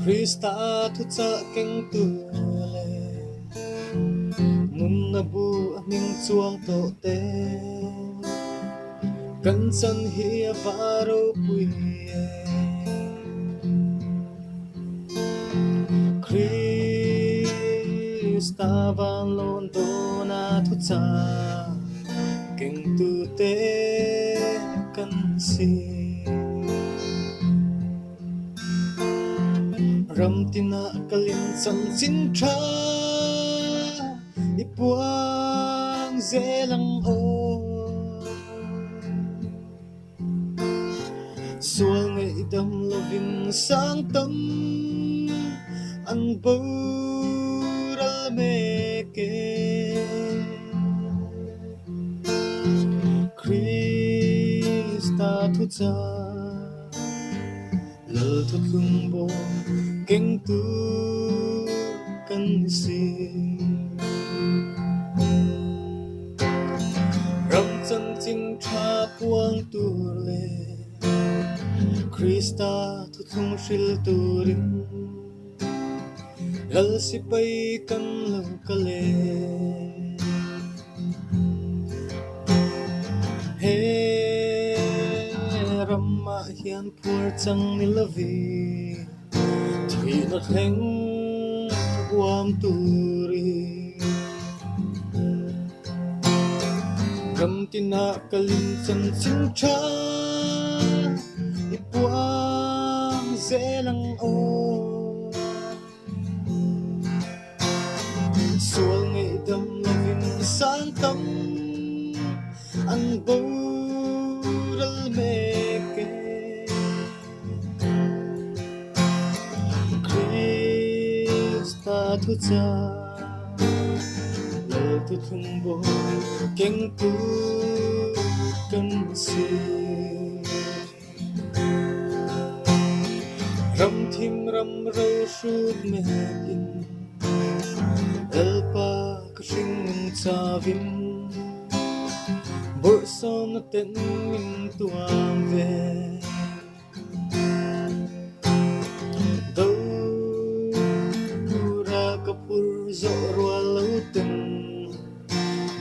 Krista thu cha keng tu le mun na bu aming chuang to te kan san hi avaro pui Krista van lon do na thu cha keng tu te kan si ram tina kalin san sin tha ipuang zelang o sual ngay dam lovin sang tâm an boral meke Krista thu cha lơ thuật lung bo keng tu kan si ram chân chinh tha puang tu le Krista thu thung shil tu rin lal si pai kan lo kale he ramma hian phur chang ni lavi thi na theng guam tu ri ram tina kalin chan chin tha ipuang zelang o sual ngay dam lovin sang tâm an boral meke Krista thu cha lơ thu thung bo keng tu kan si ram thim ram ro shut me in elpa kring cha vin bor son ten min tuam ve do ra kapur zo rwalo ten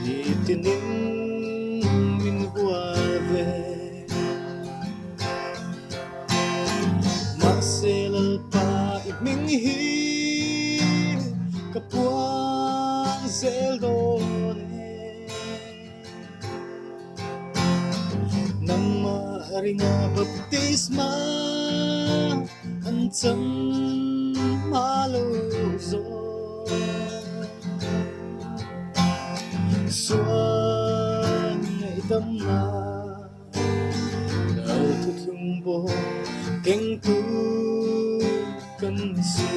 ni tinin min bua ve maselal pa iming hi kapuang zeldone nama ringa baptisma ancham maluzo suan itam na dal thu thung bo keng tu kan si